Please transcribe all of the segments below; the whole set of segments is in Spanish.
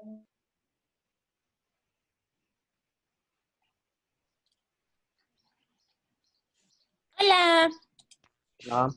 Hola. Ah,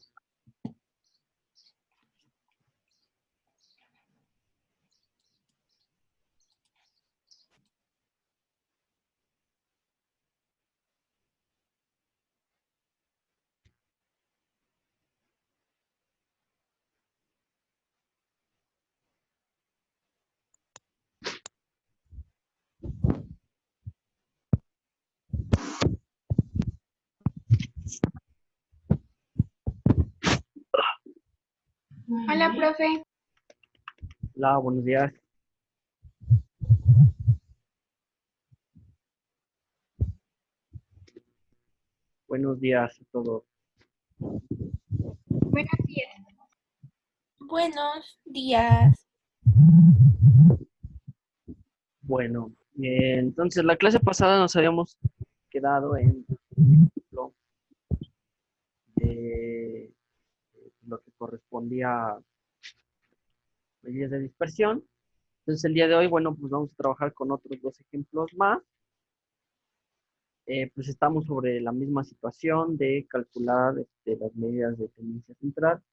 Hola, profe. hola, buenos días. Buenos días a todos. Buenos días. Buenos días. Bueno, entonces la clase pasada nos habíamos quedado en un ejemplo de lo que correspondía a medidas de dispersión. Entonces el día de hoy, bueno, pues vamos a trabajar con otros dos ejemplos más. Pues estamos sobre la misma situación de calcular las medidas de tendencia central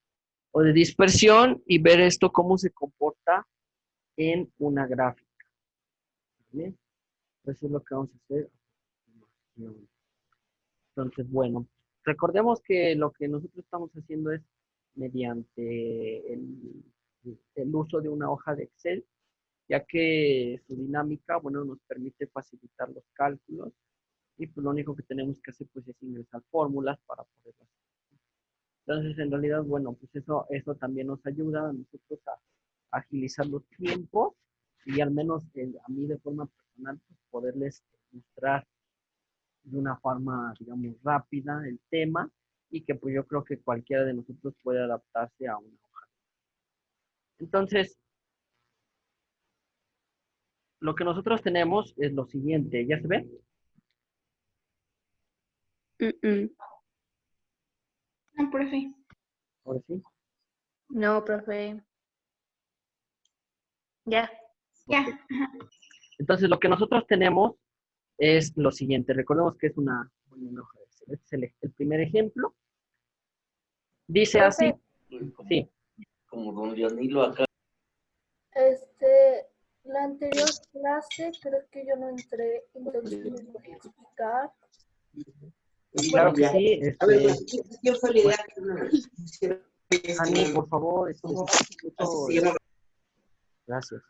o de dispersión y ver esto cómo se comporta en una gráfica. ¿Bien? Eso es lo que vamos a hacer. Entonces, bueno, recordemos que lo que nosotros estamos haciendo es mediante el uso de una hoja de Excel, ya que su dinámica, bueno, nos permite facilitar los cálculos y pues lo único que tenemos que hacer pues es ingresar fórmulas para poderlas. Entonces, en realidad, bueno, pues eso también nos ayuda a nosotros a agilizar los tiempos y al menos a mí de forma personal, pues, poderles mostrar de una forma, digamos, rápida el tema y que pues yo creo que cualquiera de nosotros puede adaptarse a una hoja. Entonces, lo que nosotros tenemos es lo siguiente, ¿ya se ve? No, profe. Ahora sí. No, profe. Ya. Ya. Ok. Entonces, lo que nosotros tenemos es lo siguiente. Recordemos que es una hoja de Excel. Este es el primer ejemplo. Dice así. Profe, Sí. como don Leonilo acá. La anterior clase creo que yo no entré, entonces me voy a explicar. Claro que sí. A ver, pues, ¿quién fue la idea que Ani, por favor, gracias.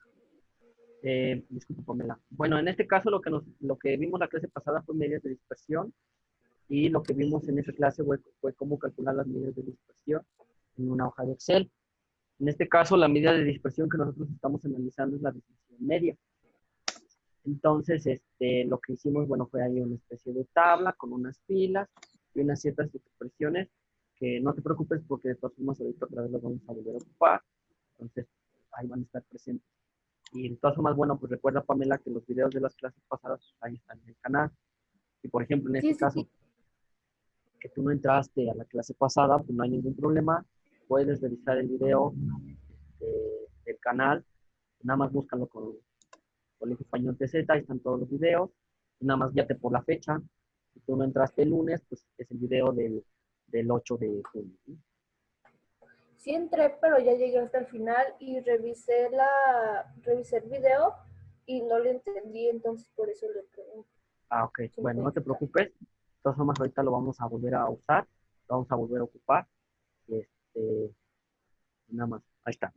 Disculpa, Pamela. Bueno, en este caso lo que vimos la clase pasada fue medidas de dispersión y lo que vimos en esa clase fue cómo calcular las medidas de dispersión en una hoja de Excel. En este caso, la medida de dispersión que nosotros estamos analizando es la dispersión media. Entonces, lo que hicimos, bueno, fue ahí una especie de tabla con unas filas y unas ciertas expresiones que no te preocupes porque de todas formas ahorita otra vez las vamos a volver a ocupar. Entonces, ahí van a estar presentes. Y de todas formas, bueno, pues recuerda, Pamela, que los videos de las clases pasadas ahí están en el canal. Y por ejemplo, en este caso, que tú no entraste a la clase pasada, pues no hay ningún problema. Puedes revisar el video del canal. Nada más búscalo con Colegio Español TZ, ahí están todos los videos. Nada más guíate por la fecha. Si tú no entraste el lunes, pues es el video del 8 de junio. ¿Sí? Sí entré, pero ya llegué hasta el final y revisé el video y no lo entendí, entonces por eso le pregunto. Ah, ok. Bueno, no te preocupes. De todas formas, ahorita lo vamos a volver a usar, lo vamos a volver a ocupar. Nada más, ahí está.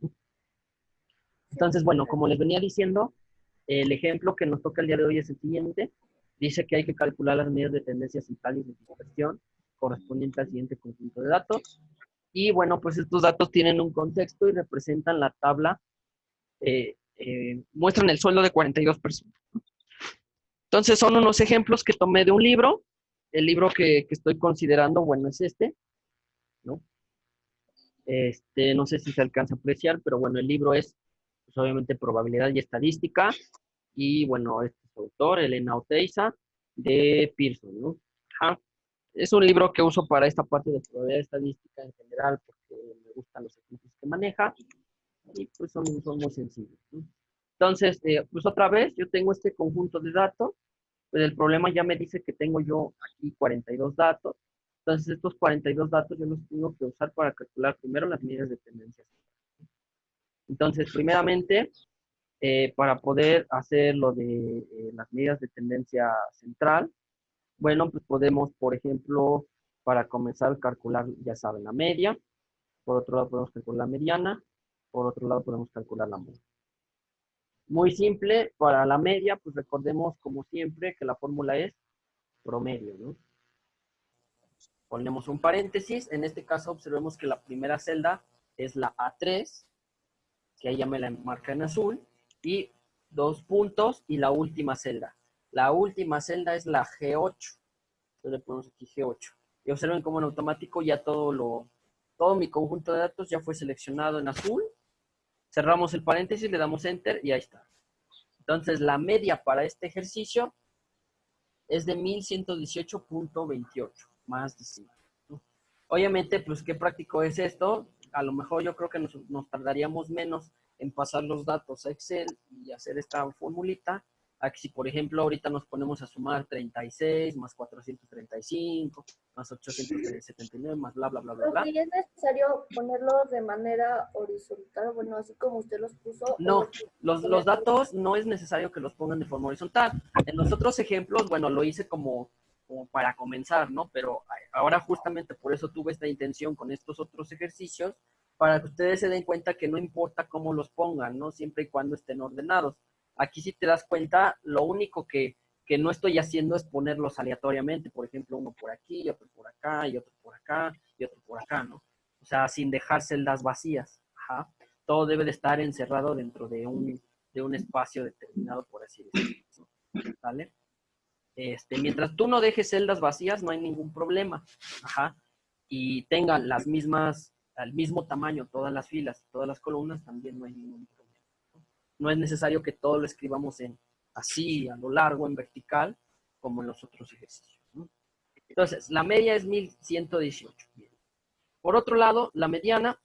Entonces, bueno, como les venía diciendo, el ejemplo que nos toca el día de hoy es el siguiente. Dice que hay que calcular las medidas de tendencia central y de dispersión correspondiente al siguiente conjunto de datos. Y bueno, pues estos datos tienen un contexto y representan la tabla, muestran el sueldo de 42 personas. Entonces son unos ejemplos que tomé de un libro. El libro que estoy considerando, bueno, es ¿no? No sé si se alcanza a apreciar, pero bueno, el libro es, pues, obviamente, probabilidad y estadística. Y bueno, este es su autor, Elena Oteiza, de Pearson, ¿no? Ajá. Es un libro que uso para esta parte de probabilidad estadística en general, porque me gustan los ejemplos que maneja y pues son muy sencillos, ¿no? Entonces, pues otra vez, yo tengo este conjunto de datos, pues el problema ya me dice que tengo yo aquí 42 datos. Entonces, estos 42 datos yo los tengo que usar para calcular primero las medidas de tendencia. Entonces, primeramente, para poder hacer lo de las medidas de tendencia central, bueno, pues podemos, por ejemplo, para comenzar a calcular, ya saben, la media. Por otro lado podemos calcular la mediana. Por otro lado podemos calcular la moda. Muy simple, para la media, pues recordemos como siempre que la fórmula es promedio, ¿no? Ponemos un paréntesis, en este caso observemos que la primera celda es la A3, que ahí ya me la marca en azul, y 2 puntos, y la última celda. La última celda es la G8, entonces le ponemos aquí G8. Y observen cómo en automático ya todo mi conjunto de datos ya fue seleccionado en azul. Cerramos el paréntesis, le damos Enter y ahí está. Entonces, la media para este ejercicio es de 1118.28, más de 5. ¿No? Obviamente, pues, ¿qué práctico es esto? A lo mejor yo creo que nos tardaríamos menos en pasar los datos a Excel y hacer esta formulita. Aquí, si por ejemplo, ahorita nos ponemos a sumar 36, más 435, más 879, más bla, bla, bla, bla, bla. ¿Y es necesario ponerlos de manera horizontal? Bueno, así como usted los puso. No, los datos no es necesario que los pongan de forma horizontal. En los otros ejemplos, bueno, lo hice como para comenzar, ¿no? Pero ahora justamente por eso tuve esta intención con estos otros ejercicios, para que ustedes se den cuenta que no importa cómo los pongan, ¿no? Siempre y cuando estén ordenados. Aquí si te das cuenta, lo único que no estoy haciendo es ponerlos aleatoriamente, por ejemplo, uno por aquí, otro por acá, y otro por acá, y otro por acá, ¿no? O sea, sin dejar celdas vacías. Ajá. Todo debe de estar encerrado dentro de un espacio determinado, por así decirlo. ¿Vale? Mientras tú no dejes celdas vacías, no hay ningún problema. Ajá. Y tengan las mismas, al mismo tamaño, todas las filas, todas las columnas, también no hay ningún problema. No es necesario que todo lo escribamos así, a lo largo, en vertical, como en los otros ejercicios, ¿no? Entonces, la media es 1118. Bien. Por otro lado, la mediana,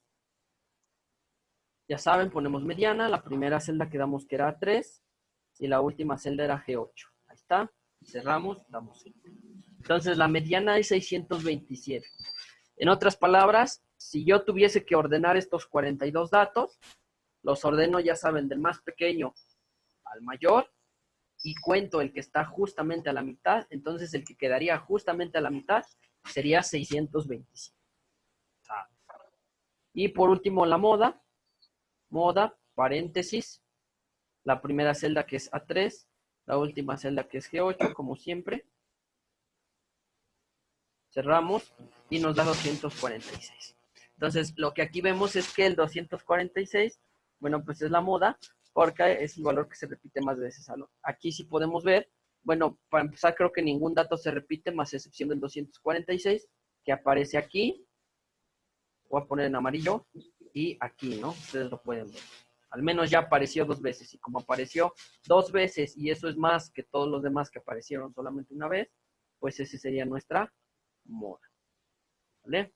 ya saben, ponemos mediana, la primera celda que damos que era 3 y la última celda era G8. Ahí está, cerramos, damos enter. Entonces la mediana es 627. En otras palabras, si yo tuviese que ordenar estos 42 datos, los ordeno, ya saben, del más pequeño al mayor y cuento el que está justamente a la mitad, entonces el que quedaría justamente a la mitad sería 625. Y por último la moda, paréntesis, la primera celda que es A3, la última celda que es G8, como siempre. Cerramos y nos da 246. Entonces, lo que aquí vemos es que el 246, bueno, pues es la moda, porque es el valor que se repite más veces. Aquí sí podemos ver, bueno, para empezar creo que ningún dato se repite, más excepción del 246, que aparece aquí. Voy a poner en amarillo, y aquí, ¿no? Ustedes lo pueden ver. Al menos ya apareció 2 veces, y como apareció 2 veces, y eso es más que todos los demás que aparecieron solamente una vez, pues ese sería nuestra moda. ¿Vale?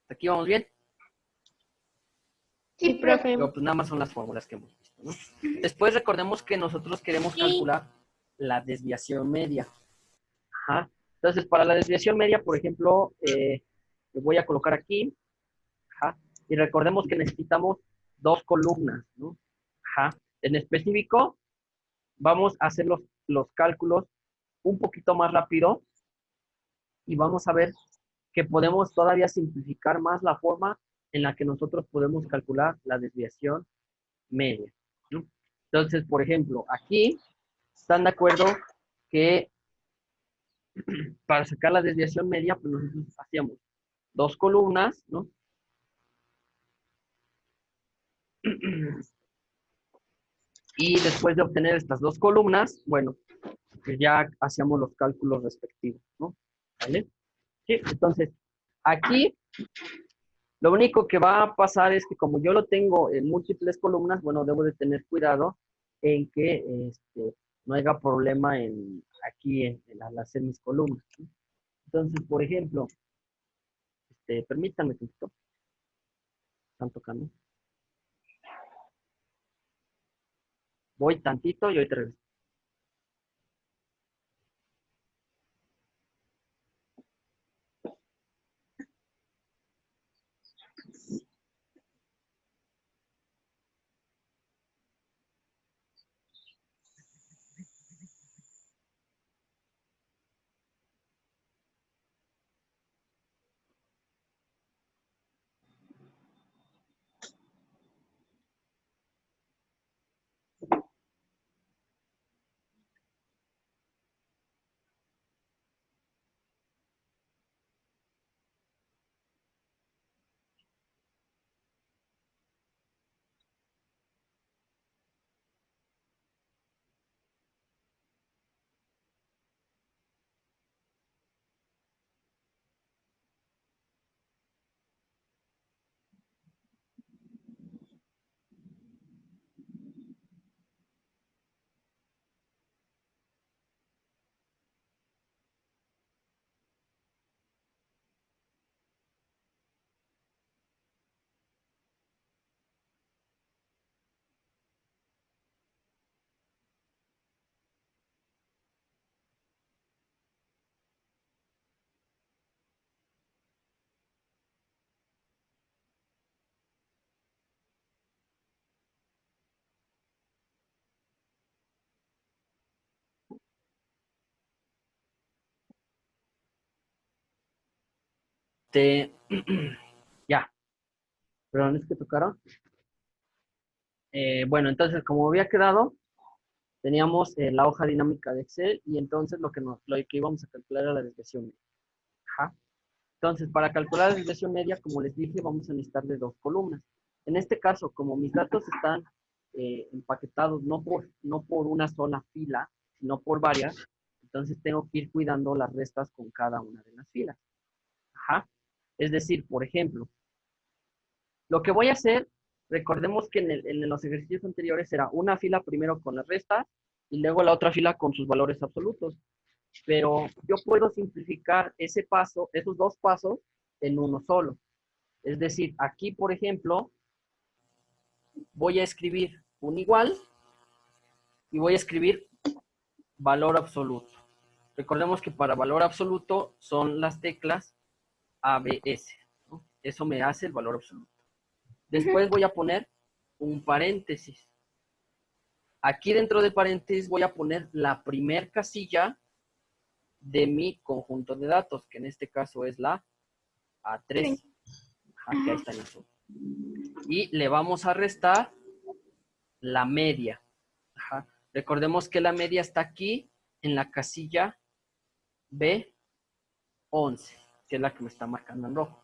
¿Hasta aquí vamos bien? Sí, profe. Pero pues nada más son las fórmulas que hemos visto, ¿no? Después recordemos que nosotros queremos calcular la desviación media. Ajá. Entonces, para la desviación media, por ejemplo, lo voy a colocar aquí. Ajá. Y recordemos que necesitamos 2 columnas, ¿no? Ajá. En específico, vamos a hacer los cálculos un poquito más rápido y vamos a ver que podemos todavía simplificar más la forma en la que nosotros podemos calcular la desviación media, ¿no? Entonces, por ejemplo, aquí están de acuerdo que para sacar la desviación media, pues nosotros hacíamos 2 columnas, ¿no? Y después de obtener estas 2 columnas, bueno, pues ya hacíamos los cálculos respectivos, ¿no? ¿Vale? Sí, entonces, aquí lo único que va a pasar es que como yo lo tengo en múltiples columnas, bueno, debo de tener cuidado en que no haya problema aquí al hacer mis columnas, ¿no? Entonces, por ejemplo, permítanme un poquito. Están tocando. Voy tantito y ahorita regreso. Ya, perdón, es que tocaron. Bueno, entonces, como había quedado, teníamos la hoja dinámica de Excel y entonces lo que íbamos a calcular era la desviación media. Ajá. Entonces, para calcular la desviación media, como les dije, vamos a necesitar de 2 columnas. En este caso, como mis datos están empaquetados no por una sola fila, sino por varias, entonces tengo que ir cuidando las restas con cada una de las filas. Ajá. Es decir, por ejemplo, lo que voy a hacer, recordemos que en los ejercicios anteriores era una fila primero con las restas y luego la otra fila con sus valores absolutos. Pero yo puedo simplificar esos 2 pasos en uno solo. Es decir, aquí, por ejemplo, voy a escribir un igual y voy a escribir valor absoluto. Recordemos que para valor absoluto son las teclas ABS, ¿no? Eso me hace el valor absoluto. Después voy a poner un paréntesis. Aquí dentro del paréntesis voy a poner la primer casilla de mi conjunto de datos, que en este caso es la A3. Aquí está en azul. Y le vamos a restar la media. Ajá. Recordemos que la media está aquí en la casilla B11, que es la que me está marcando en rojo.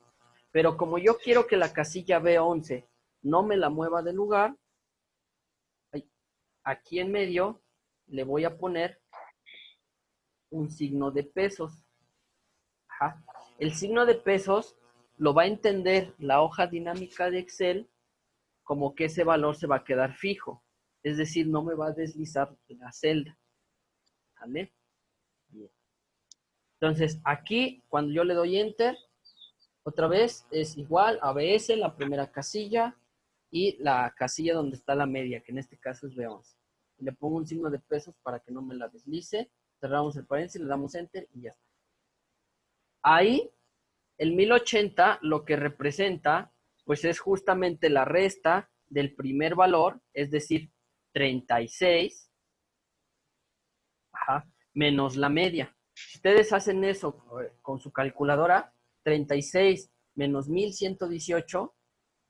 Pero como yo quiero que la casilla B11 no me la mueva de lugar, aquí en medio le voy a poner un signo de pesos. Ajá. El signo de pesos lo va a entender la hoja dinámica de Excel como que ese valor se va a quedar fijo. Es decir, no me va a deslizar la celda. ¿Vale? Bien. Entonces, aquí, cuando yo le doy Enter, otra vez es igual a ABS, la primera casilla, y la casilla donde está la media, que en este caso es B11. Le pongo un signo de pesos para que no me la deslice. Cerramos el paréntesis, le damos Enter y ya está. Ahí, el 1080 lo que representa, pues es justamente la resta del primer valor, es decir, 36, ajá, menos la media. Si ustedes hacen eso con su calculadora, 36 menos 1118,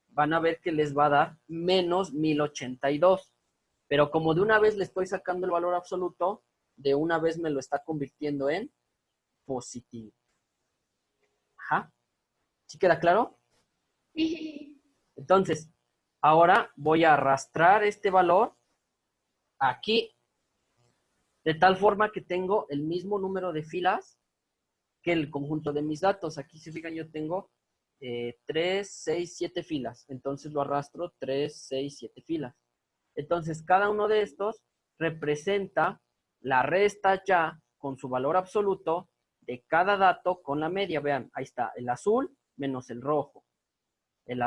van a ver que les va a dar menos 1082. Pero como de una vez le estoy sacando el valor absoluto, de una vez me lo está convirtiendo en positivo. Ajá. ¿Sí queda claro? Sí. Entonces, ahora voy a arrastrar este valor aquí, de tal forma que tengo el mismo número de filas que el conjunto de mis datos. Aquí, si fijan, yo tengo 3, 6, 7 filas. Entonces lo arrastro 3, 6, 7 filas. Entonces, cada uno de estos representa la resta ya con su valor absoluto de cada dato con la media. Vean, ahí está, el azul menos el rojo. El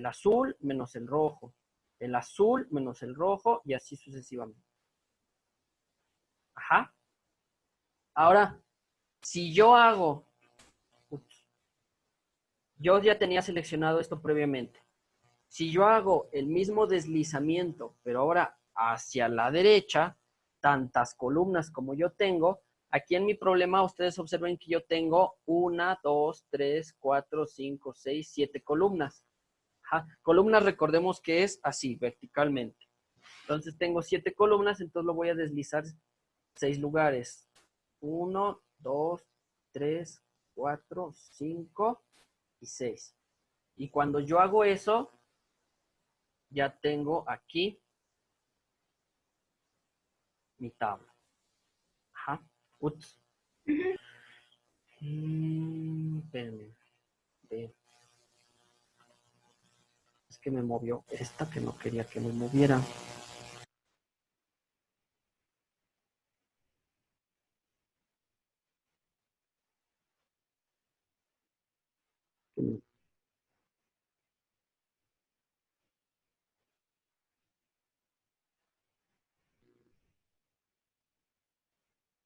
azul menos el rojo. el azul menos el rojo y así sucesivamente. Ajá. Ahora, si yo hago, yo ya tenía seleccionado esto previamente. Si yo hago el mismo deslizamiento, pero ahora hacia la derecha, tantas columnas como yo tengo, aquí en mi problema ustedes observen que yo tengo 1, 2, 3, 4, 5, 6, 7 columnas. Ajá. Columnas, recordemos que es así, verticalmente. Entonces tengo 7 columnas, entonces lo voy a deslizar 6 lugares. 1, 2, 3, 4, 5 y 6. Y cuando yo hago eso, ya tengo aquí mi tabla. Ajá. Ups. Espérenme. Es que me movió esta que no quería que me moviera.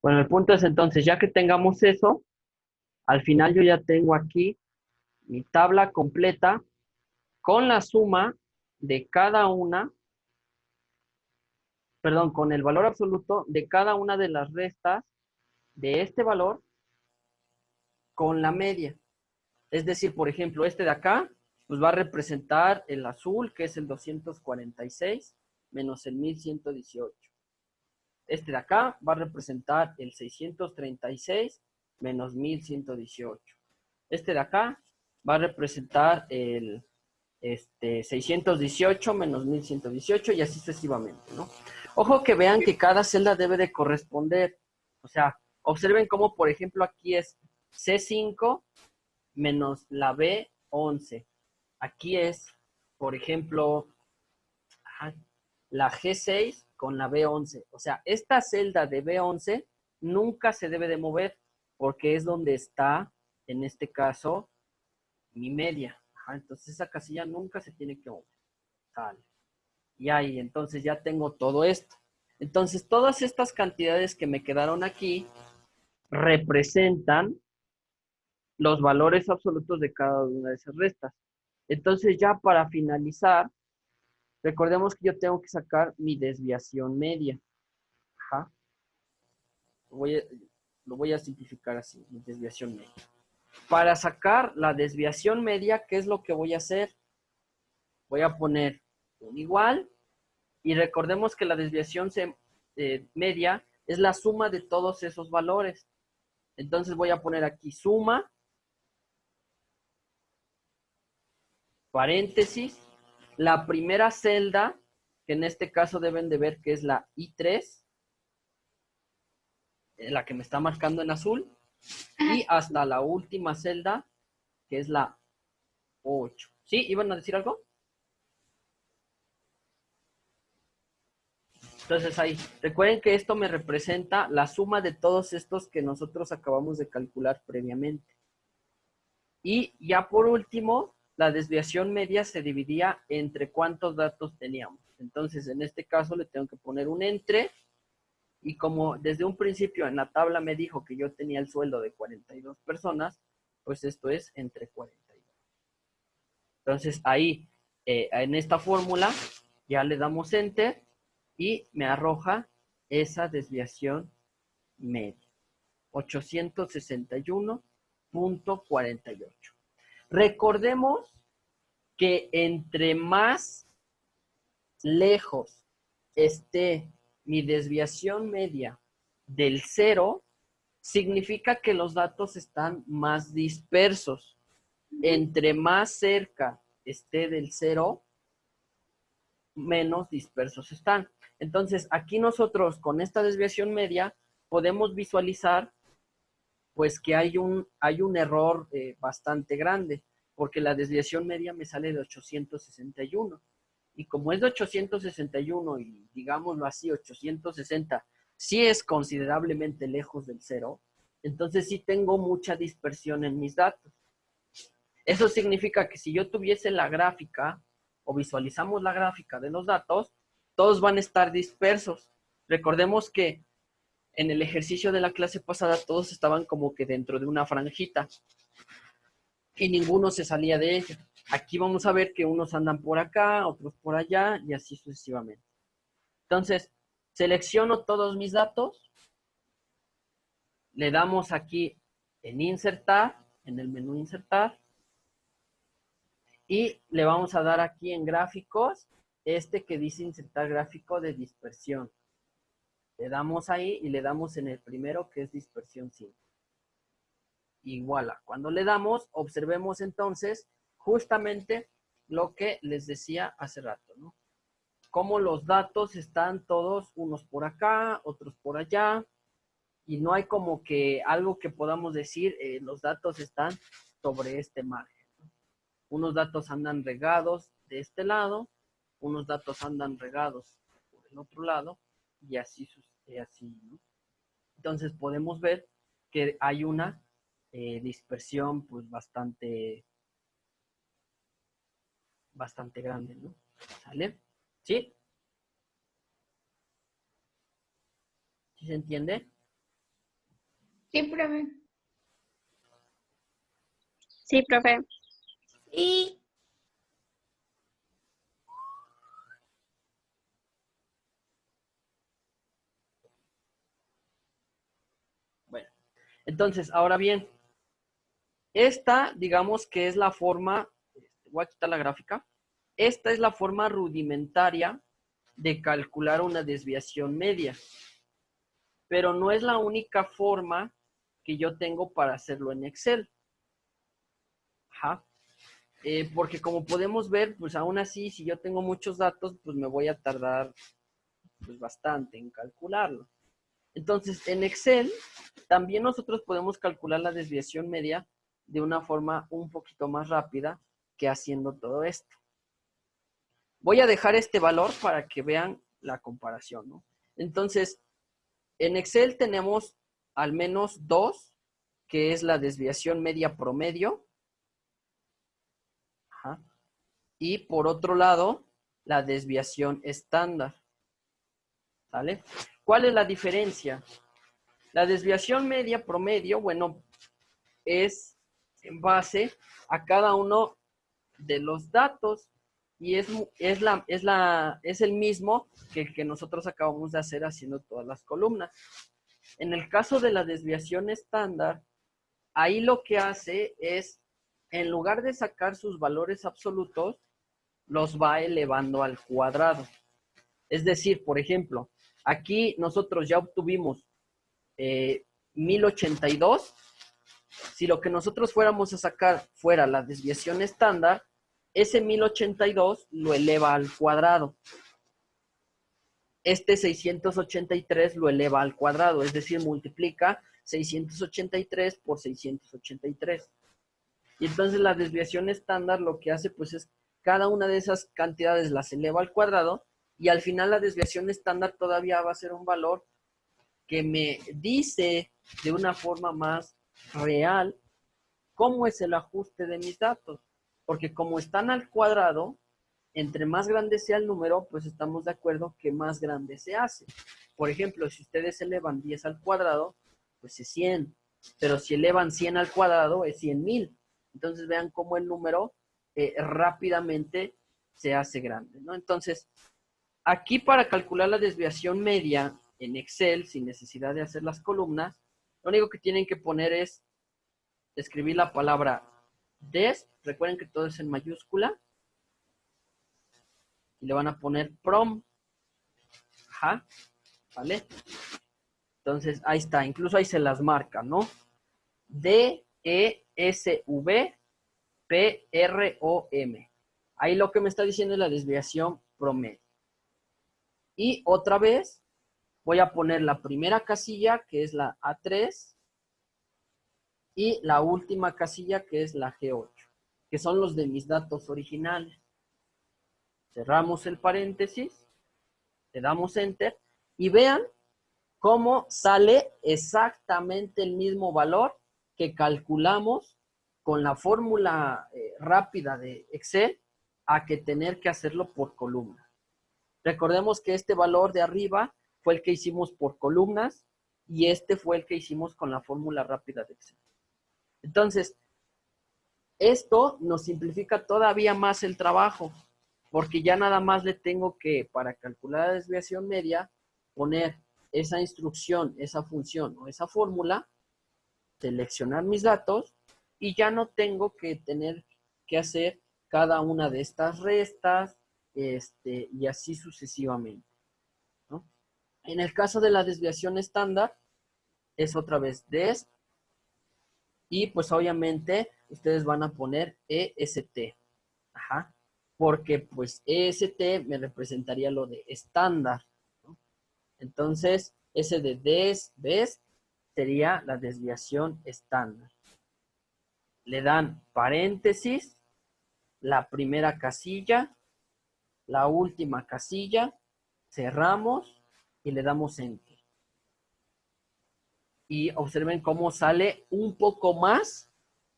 Bueno, el punto es entonces, ya que tengamos eso, al final yo ya tengo aquí mi tabla completa con la suma de cada una, perdón, con el valor absoluto de cada una de las restas de este valor con la media. Es decir, por ejemplo, este de acá, pues va a representar el azul, que es el 246, menos el 1118. Este de acá va a representar el 636, menos 1118. Este de acá va a representar el 618 menos 1118 y así sucesivamente, ¿no? Ojo que vean que cada celda debe de corresponder. O sea, observen cómo, por ejemplo, aquí es C5 menos la B11. Aquí es, por ejemplo, la G6 con la B11. O sea, esta celda de B11 nunca se debe de mover porque es donde está, en este caso, mi media. Entonces esa casilla nunca se tiene que mover. Sale. Y ahí, entonces ya tengo todo esto. Entonces todas estas cantidades que me quedaron aquí representan los valores absolutos de cada una de esas restas. Entonces ya para finalizar, recordemos que yo tengo que sacar mi desviación media. Ajá. Lo voy a simplificar así, mi desviación media. Para sacar la desviación media, ¿qué es lo que voy a hacer? Voy a poner un igual y recordemos que la desviación media es la suma de todos esos valores. Entonces voy a poner aquí suma, paréntesis, la primera celda, que en este caso deben de ver que es la I3, la que me está marcando en azul, y hasta la última celda, que es la 8. ¿Sí? ¿Iban a decir algo? Entonces ahí, recuerden que esto me representa la suma de todos estos que nosotros acabamos de calcular previamente. Y ya por último, la desviación media se dividía entre cuántos datos teníamos. Entonces, en este caso le tengo que poner un entre, y como desde un principio en la tabla me dijo que yo tenía el sueldo de 42 personas, pues esto es entre 42. Entonces ahí, en esta fórmula, ya le damos enter y me arroja esa desviación media, 861.48. Recordemos que entre más lejos esté mi desviación media del 0, significa que los datos están más dispersos. Entre más cerca esté del 0, menos dispersos están. Entonces, aquí nosotros con esta desviación media podemos visualizar pues que hay un error bastante grande, porque la desviación media me sale de 861. Y como es de 861 y digámoslo así, 860, sí es considerablemente lejos del 0, entonces sí tengo mucha dispersión en mis datos. Eso significa que si yo tuviese la gráfica o visualizamos la gráfica de los datos, todos van a estar dispersos. Recordemos que en el ejercicio de la clase pasada todos estaban como que dentro de una franjita y ninguno se salía de ella. Aquí vamos a ver que unos andan por acá, otros por allá y así sucesivamente. Entonces, selecciono todos mis datos, le damos aquí en insertar, en el menú insertar, y le vamos a dar aquí en gráficos, este que dice insertar gráfico de dispersión. Le damos ahí y le damos en el primero que es dispersión 5. Igual, cuando le damos, observemos entonces justamente lo que les decía hace rato, ¿no? Cómo los datos están todos, unos por acá, otros por allá, y no hay como que algo que podamos decir, los datos están sobre este margen. Unos datos andan regados de este lado, unos datos andan regados por el otro lado, y así, ¿no? Entonces podemos ver que hay una dispersión pues bastante grande, ¿no? ¿Sale? ¿Sí? ¿Sí se entiende? Sí, profe. Sí, profe. Sí. Bueno, entonces, ahora bien, esta, digamos que es la forma, voy a quitar la gráfica, esta es la forma rudimentaria de calcular una desviación media, pero no es la única forma que yo tengo para hacerlo en Excel. Ajá. Porque como podemos ver, pues aún así, si yo tengo muchos datos, pues me voy a tardar pues bastante en calcularlo. Entonces, en Excel, también nosotros podemos calcular la desviación media de una forma un poquito más rápida que haciendo todo esto. Voy a dejar este valor para que vean la comparación, ¿no? Entonces, en Excel tenemos al menos dos, que es la desviación media promedio. Ajá. Y por otro lado, la desviación estándar. ¿Sale? ¿Cuál es la diferencia? La desviación media promedio, bueno, es en base a cada uno de los datos y es el mismo que el que nosotros acabamos de hacer haciendo todas las columnas. En el caso de la desviación estándar, ahí lo que hace es, en lugar de sacar sus valores absolutos, los va elevando al cuadrado. Es decir, por ejemplo, aquí nosotros ya obtuvimos 1082. Si lo que nosotros fuéramos a sacar fuera la desviación estándar, ese 1082 lo eleva al cuadrado. Este 683 lo eleva al cuadrado, es decir, multiplica 683 por 683. Y entonces la desviación estándar lo que hace pues es cada una de esas cantidades las eleva al cuadrado y al final la desviación estándar todavía va a ser un valor que me dice de una forma más real cómo es el ajuste de mis datos. Porque como están al cuadrado, entre más grande sea el número, pues estamos de acuerdo que más grande se hace. Por ejemplo, si ustedes elevan 10 al cuadrado, pues es 100. Pero si elevan 100 al cuadrado, es 100,000. Entonces vean cómo el número rápidamente se hace grande, ¿no? Entonces, aquí para calcular la desviación media en Excel, sin necesidad de hacer las columnas, lo único que tienen que poner es escribir la palabra des, recuerden que todo es en mayúscula, y le van a poner prom. Ajá, ¿vale? Entonces, ahí está, incluso ahí se las marca, ¿no? D-E-S-V-P-R-O-M. Ahí lo que me está diciendo es la desviación promedio. Y otra vez voy a poner la primera casilla, que es la A3, y la última casilla, que es la G8, que son los de mis datos originales. Cerramos el paréntesis, le damos Enter, y vean cómo sale exactamente el mismo valor que calculamos con la fórmula rápida de Excel a que tener que hacerlo por columna. Recordemos que este valor de arriba fue el que hicimos por columnas y este fue el que hicimos con la fórmula rápida de Excel. Entonces, esto nos simplifica todavía más el trabajo, porque ya nada más le tengo que, para calcular la desviación media, poner esa instrucción, esa función o esa fórmula, seleccionar mis datos y ya no tengo que tener que hacer cada una de estas restas y así sucesivamente, ¿no? En el caso de la desviación estándar, es otra vez des y pues obviamente ustedes van a poner EST. Ajá. Porque pues EST me representaría lo de estándar, ¿no? Entonces, ese de des sería la desviación estándar. Le dan paréntesis, la primera casilla, la última casilla, cerramos y le damos enter. Y observen cómo sale un poco más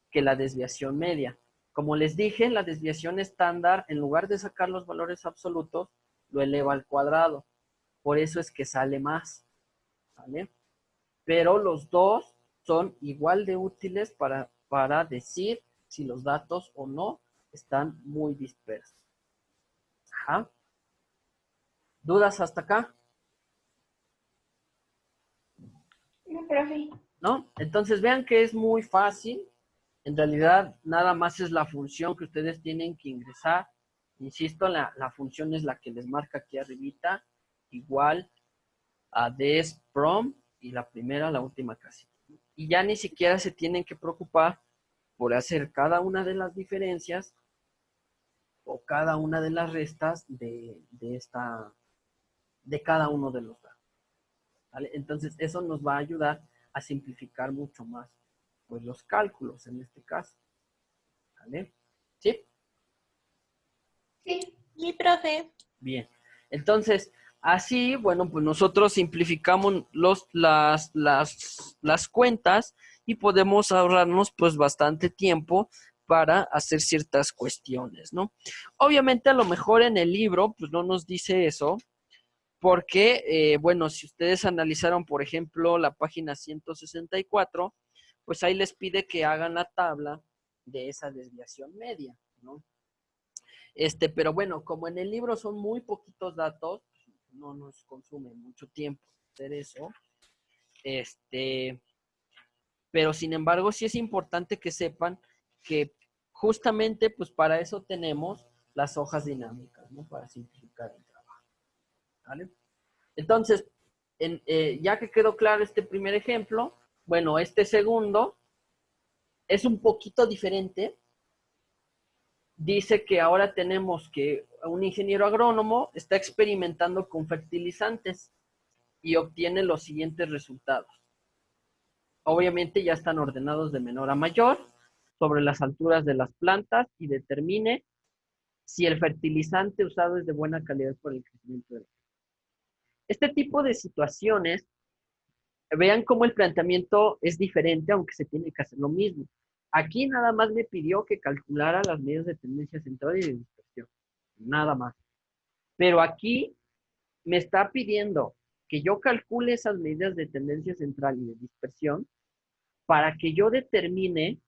que la desviación media. Como les dije, la desviación estándar, en lugar de sacar los valores absolutos, lo eleva al cuadrado. Por eso es que sale más, ¿vale? Pero los dos son igual de útiles para decir si los datos o no están muy dispersos. Ajá. ¿Dudas hasta acá? No, profe. ¿No? Entonces vean que es muy fácil. En realidad, nada más es la función que ustedes tienen que ingresar. Insisto, la función es la que les marca aquí arribita, igual a des_prom y la primera, la última casilla. Y ya ni siquiera se tienen que preocupar por hacer cada una de las diferencias o cada una de las restas de cada uno de los datos, ¿vale? Entonces, eso nos va a ayudar a simplificar mucho más pues los cálculos en este caso, ¿vale? ¿Sí? Sí. Sí, profe. Bien. Entonces, así, bueno, pues nosotros simplificamos las cuentas y podemos ahorrarnos pues bastante tiempo para hacer ciertas cuestiones, ¿no? Obviamente a lo mejor en el libro pues no nos dice eso, porque, bueno, si ustedes analizaron, por ejemplo, la página 164, pues ahí les pide que hagan la tabla de esa desviación media, ¿no? Pero bueno, como en el libro son muy poquitos datos, no nos consume mucho tiempo hacer eso. Pero sin embargo, sí es importante que sepan que justamente, pues para eso tenemos las hojas dinámicas, ¿no? Para simplificar el trabajo, ¿vale? Entonces, ya que quedó claro este primer ejemplo, bueno, este segundo es un poquito diferente. Dice que ahora tenemos que un ingeniero agrónomo está experimentando con fertilizantes y obtiene los siguientes resultados. Obviamente ya están ordenados de menor a mayor sobre las alturas de las plantas y determine si el fertilizante usado es de buena calidad para el crecimiento de la planta. Este tipo de situaciones, vean cómo el planteamiento es diferente, aunque se tiene que hacer lo mismo. Aquí nada más me pidió que calculara las medidas de tendencia central y de dispersión. Nada más. Pero aquí me está pidiendo que yo calcule esas medidas de tendencia central y de dispersión para que yo determine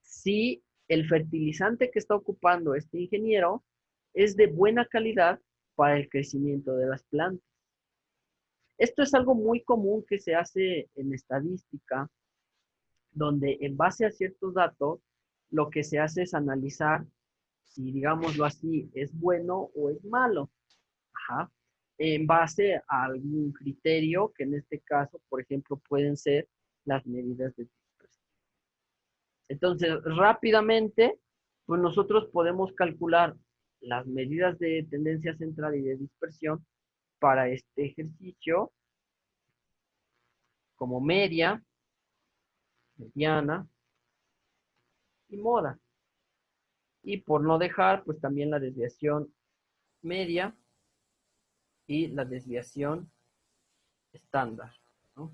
si el fertilizante que está ocupando este ingeniero es de buena calidad para el crecimiento de las plantas. Esto es algo muy común que se hace en estadística, donde en base a ciertos datos, lo que se hace es analizar si, digámoslo así, es bueno o es malo. Ajá. En base a algún criterio, que en este caso, por ejemplo, pueden ser las medidas de dispersión. Entonces, rápidamente, pues nosotros podemos calcular las medidas de tendencia central y de dispersión para este ejercicio como media, mediana y moda. Y por no dejar, pues también la desviación media y la desviación estándar, ¿no?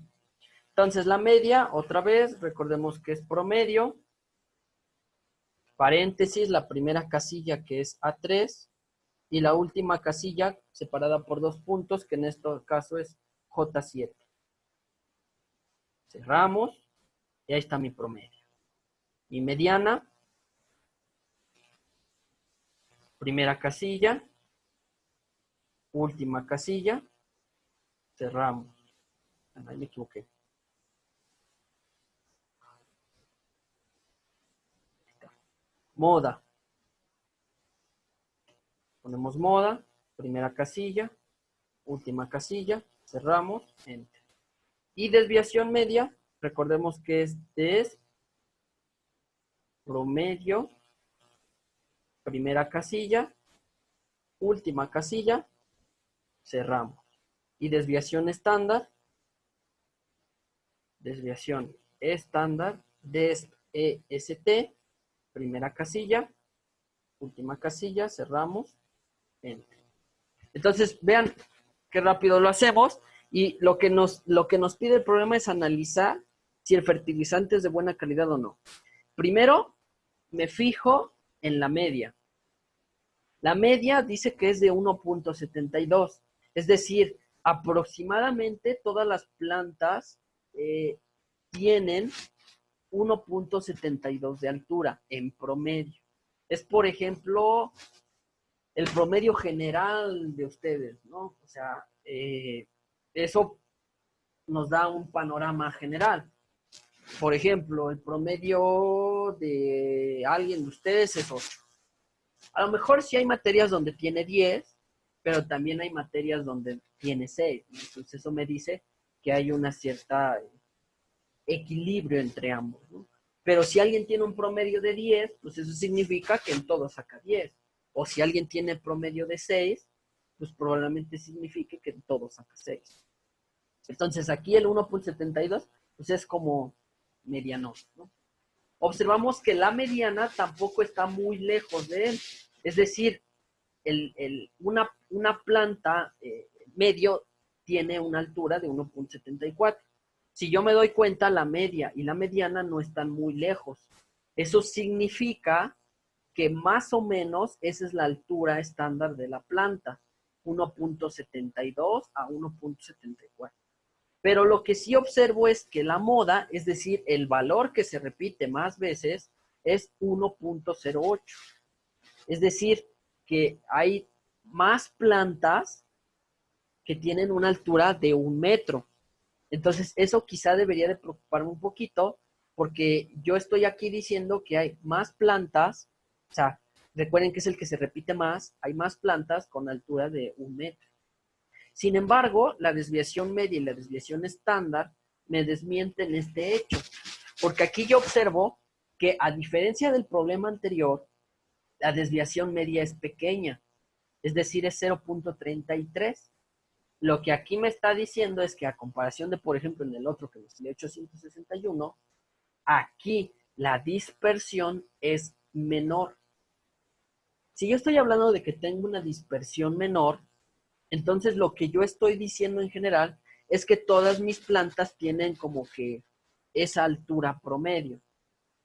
Entonces, la media, otra vez, recordemos que es promedio, paréntesis, la primera casilla que es A3 y la última casilla separada por 2 puntos, que en este caso es J7. Cerramos y ahí está mi promedio. Mi mediana, primera casilla, última casilla, cerramos. Ahí me equivoqué. Moda. Ponemos moda, primera casilla, última casilla, cerramos, enter. Y desviación media, recordemos que este es promedio, primera casilla, última casilla, cerramos. Y desviación estándar, DEST, primera casilla, última casilla, cerramos, enter. Entonces, vean qué rápido lo hacemos. Y lo que nos pide el programa es analizar si el fertilizante es de buena calidad o no. Primero, me fijo en la media. La media dice que es de 1.72. Es decir, aproximadamente todas las plantas tienen 1.72 de altura en promedio. Es, por ejemplo, el promedio general de ustedes, ¿no? O sea, eso nos da un panorama general. Por ejemplo, el promedio de alguien de ustedes es 8. A lo mejor sí hay materias donde tiene 10, pero también hay materias donde tiene 6. Entonces eso me dice que hay una cierta equilibrio entre ambos, ¿no? Pero si alguien tiene un promedio de 10, pues eso significa que en todo saca 10. O si alguien tiene promedio de 6, pues probablemente signifique que en todo saca 6. Entonces aquí el 1.72 pues es como mediano, ¿no? Observamos que la mediana tampoco está muy lejos de él. Es decir, una planta medio tiene una altura de 1.74. Si yo me doy cuenta, la media y la mediana no están muy lejos. Eso significa que más o menos esa es la altura estándar de la planta, 1.72 a 1.74. Pero lo que sí observo es que la moda, es decir, el valor que se repite más veces, es 1.08. Es decir, que hay más plantas que tienen una altura de 1 metro. Entonces, eso quizá debería de preocuparme un poquito, porque yo estoy aquí diciendo que hay más plantas, o sea, recuerden que es el que se repite más, hay más plantas con altura de 1 metro. Sin embargo, la desviación media y la desviación estándar me desmienten este hecho, porque aquí yo observo que a diferencia del problema anterior, la desviación media es pequeña, es decir, es 0.33. Lo que aquí me está diciendo es que a comparación de, por ejemplo, en el otro que nos dio 861, aquí la dispersión es menor. Si yo estoy hablando de que tengo una dispersión menor, entonces lo que yo estoy diciendo en general es que todas mis plantas tienen como que esa altura promedio,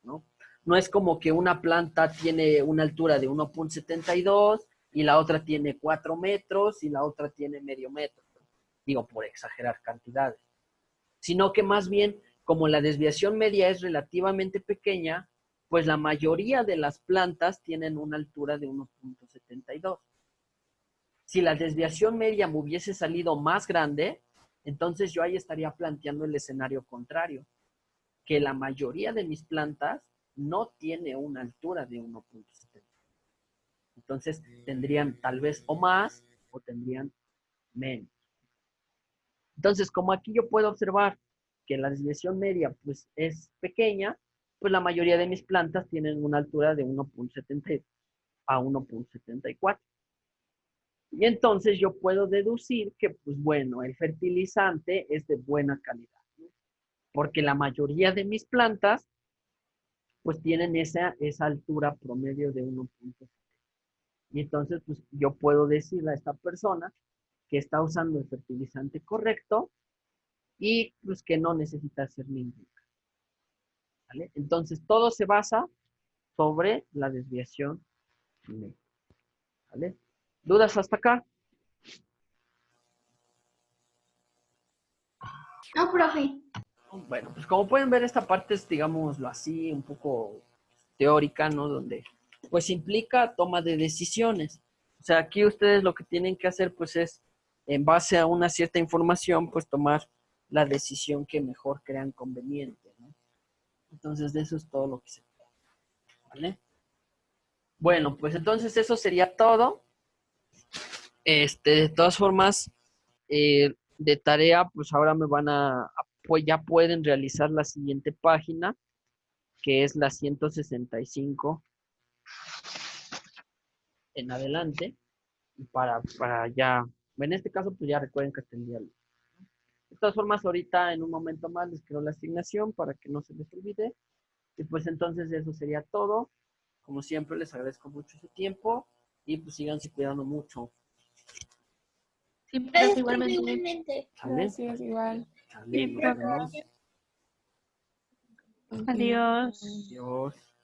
¿no? No es como que una planta tiene una altura de 1.72 y la otra tiene 4 metros y la otra tiene medio metro. Digo, por exagerar cantidades. Sino que más bien, como la desviación media es relativamente pequeña, pues la mayoría de las plantas tienen una altura de 1.72. Si la desviación media me hubiese salido más grande, entonces yo ahí estaría planteando el escenario contrario, que la mayoría de mis plantas no tiene una altura de 1.70. Entonces tendrían tal vez o más o tendrían menos. Entonces, como aquí yo puedo observar que la desviación media pues es pequeña, pues la mayoría de mis plantas tienen una altura de 1.70 a 1.74. Y entonces yo puedo deducir que, pues bueno, el fertilizante es de buena calidad, ¿no? Porque la mayoría de mis plantas pues tienen esa altura promedio de 1.70. Y entonces pues yo puedo decirle a esta persona que está usando el fertilizante correcto y pues que no necesita hacer ningún. ¿Vale? Entonces todo se basa sobre la desviación media. ¿Vale? ¿Dudas hasta acá? No, profe. Bueno, pues como pueden ver, esta parte es, digámoslo así, un poco teórica, ¿no? Donde pues implica toma de decisiones. O sea, aquí ustedes lo que tienen que hacer pues es, en base a una cierta información, pues tomar la decisión que mejor crean conveniente, ¿no? Entonces, de eso es todo lo que se trata, ¿vale? Bueno, pues entonces eso sería todo. De todas formas, de tarea, pues ahora me van pues ya pueden realizar la siguiente página, que es la 165 en adelante, para ya, en este caso, pues ya recuerden que está el día lunes. De todas formas, ahorita en un momento más les creo la asignación para que no se les olvide. Y pues entonces eso sería todo. Como siempre, les agradezco mucho su tiempo y pues síganse cuidando mucho. Sí, profe, Gracias, profe, igualmente. igualmente. ¿Sale? Gracias, igual. Sale, Sí, nos profe. vemos. Adiós. Adiós.